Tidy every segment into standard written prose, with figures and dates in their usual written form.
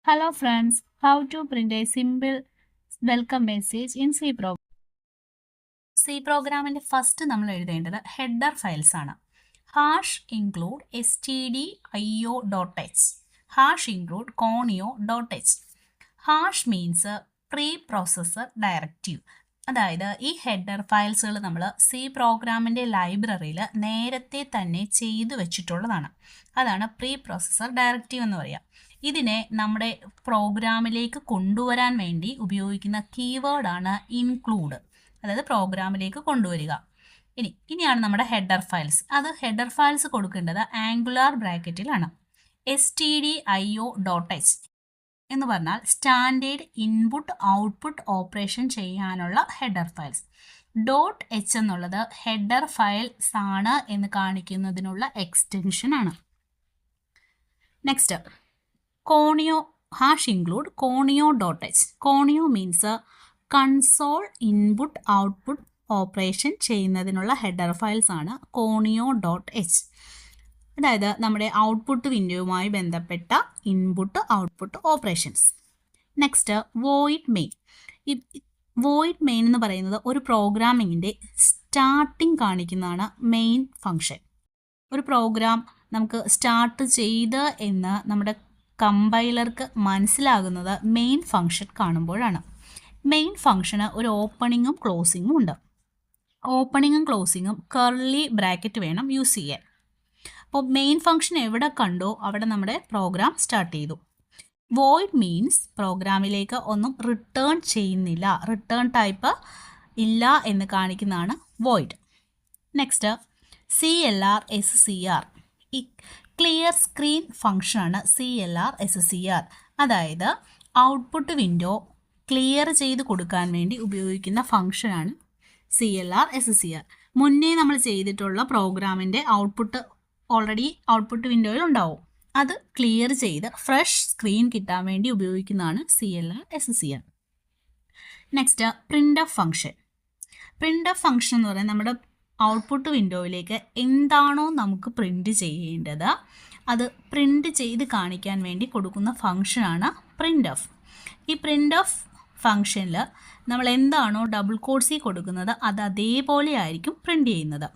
Hello friends, how to print a simple welcome message in C program. C പ്രോഗ്രാമിൻ്റെ first നമ്മൾ എഴുതേണ്ടത് header files ആണ്. Hash include stdio.h, hash include conio.h. Hash means pre processor directive. അതായത് ഈ header ഫയൽസുകൾ നമ്മൾ C പ്രോഗ്രാമിൻ്റെ ലൈബ്രറിയിൽ നേരത്തെ തന്നെ ചെയ്തു വെച്ചിട്ടുള്ളതാണ്. അതാണ് പ്രീ പ്രോസസ്സർ ഡയറക്റ്റീവ് എന്ന് പറയുക. ഇതിനെ നമ്മുടെ പ്രോഗ്രാമിലേക്ക് കൊണ്ടുവരാൻ വേണ്ടി ഉപയോഗിക്കുന്ന കീവേഡാണ് ഇൻക്ലൂഡ്, അതായത് പ്രോഗ്രാമിലേക്ക് കൊണ്ടുവരിക. ഇനിയാണ് നമ്മുടെ ഹെഡർ ഫയൽസ്. അത് ഹെഡർ ഫയൽസ് കൊടുക്കേണ്ടത് ആംഗുലാർ ബ്രാക്കറ്റിലാണ്. stdio.h എന്ന് പറഞ്ഞാൽ സ്റ്റാൻഡേർഡ് ഇൻപുട്ട് ഔട്ട്പുട്ട് ഓപ്പറേഷൻ ചെയ്യാനുള്ള ഹെഡർ ഫയൽസ്. .h എന്നുള്ളത് ഹെഡർ ഫയൽസ് ആണ് എന്ന് കാണിക്കുന്നതിനുള്ള എക്സ്റ്റൻഷൻ ആണ്. Next conio, hash include conio.h. conio means console input output operation ചെയ്യുന്നതിനുള്ള ഹെഡർ ഫയൽസ് ആണ് conio.h. അതായത് നമ്മുടെ ഔട്ട്പുട്ട് വിൻഡോയുമായി ബന്ധപ്പെട്ട input output operations. Next void main. void main എന്ന് പറയുന്നത് ഒരു പ്രോഗ്രാമിങ്ങിൻ്റെ സ്റ്റാർട്ടിങ് കാണിക്കുന്നതാണ് മെയിൻ ഫങ്ഷൻ. ഒരു പ്രോഗ്രാം നമുക്ക് സ്റ്റാർട്ട് ചെയ്ത് എന്ന് നമ്മുടെ കമ്പൈലർക്ക് മനസ്സിലാകുന്നത് മെയിൻ ഫങ്ഷൻ കാണുമ്പോഴാണ്. മെയിൻ ഫങ്ഷന് ഒരു ഓപ്പണിങ്ങും ക്ലോസിങ്ങും ഉണ്ട്. ഓപ്പണിങ്ങും ക്ലോസിങ്ങും കർലി ബ്രാക്കറ്റ് വേണം യൂസ് ചെയ്യാൻ. അപ്പോൾ മെയിൻ ഫങ്ഷൻ എവിടെ കണ്ടോ അവിടെ നമ്മുടെ പ്രോഗ്രാം സ്റ്റാർട്ട് ചെയ്തു. void മീൻസ് പ്രോഗ്രാമിലേക്ക് ഒന്നും റിട്ടേൺ ചെയ്യുന്നില്ല, റിട്ടേൺ ടൈപ്പ് ഇല്ല എന്ന് കാണിക്കുന്നതാണ് void. Next CLR SCR. ഈ ക്ലിയർ സ്ക്രീൻ ഫങ്ഷനാണ് CLR SCR. അതായത് ഔട്ട്പുട്ട് വിൻഡോ ക്ലിയർ ചെയ്ത് കൊടുക്കാൻ വേണ്ടി ഉപയോഗിക്കുന്ന ഫങ്ഷനാണ് CLR SCR. മുന്നേ നമ്മൾ ചെയ്തിട്ടുള്ള പ്രോഗ്രാമിൻ്റെ ഔട്ട്പുട്ട് ഓൾറെഡി ഔട്ട്പുട്ട് വിൻഡോയിൽ ഉണ്ടാവും. അത് ക്ലിയർ ചെയ്ത് ഫ്രഷ് സ്ക്രീൻ കിട്ടാൻ വേണ്ടി ഉപയോഗിക്കുന്നതാണ് CLR SCR. Next print function. Print function എന്ന് പറയുന്നത് നമ്മുടെ ഔട്ട്പുട്ട് വിൻഡോയിലേക്ക് എന്താണോ നമുക്ക് പ്രിൻ്റ് ചെയ്യേണ്ടത് അത് പ്രിൻ്റ് ചെയ്ത് കാണിക്കാൻ വേണ്ടി കൊടുക്കുന്ന ഫങ്ഷനാണ് പ്രിൻ്റ് ഓഫ്. ഈ പ്രിൻ്റ് ഓഫ് ഫങ്ഷനിൽ നമ്മൾ എന്താണോ ഡബിൾ കോട്ട്സിൽ കൊടുക്കുന്നത് അത് അതേപോലെ ആയിരിക്കും പ്രിൻ്റ് ചെയ്യുന്നത്.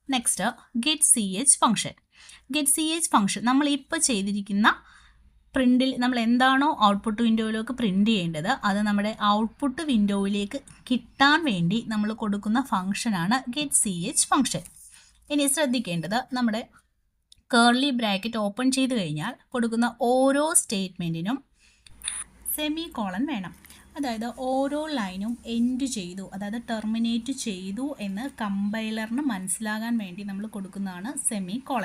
Next get CH function. Get CH function നമ്മൾ ഇപ്പോൾ ചെയ്തിരിക്കുന്ന പ്രിൻറ്റിൽ നമ്മൾ എന്താണോ ഔട്ട്പുട്ട് വിൻഡോയിലേക്ക് പ്രിൻ്റ് ചെയ്യേണ്ടത് അത് നമ്മുടെ ഔട്ട്പുട്ട് വിൻഡോയിലേക്ക് കിട്ടാൻ വേണ്ടി നമ്മൾ കൊടുക്കുന്ന ഫങ്ഷനാണ് ഗെറ്റ് CH ഫങ്ഷൻ. ഇനി ശ്രദ്ധിക്കേണ്ടത് നമ്മുടെ കേർലി ബ്രാക്കറ്റ് ഓപ്പൺ ചെയ്ത് കഴിഞ്ഞാൽ കൊടുക്കുന്ന ഓരോ സ്റ്റേറ്റ്മെൻറ്റിനും സെമി കോളൻ വേണം. അതായത് ഓരോ ലൈനും എൻഡ് ചെയ്തു, അതായത് ടെർമിനേറ്റ് ചെയ്തു എന്ന് കമ്പൈലറിന് മനസ്സിലാകാൻ വേണ്ടി നമ്മൾ കൊടുക്കുന്നതാണ് സെമി കോളൻ.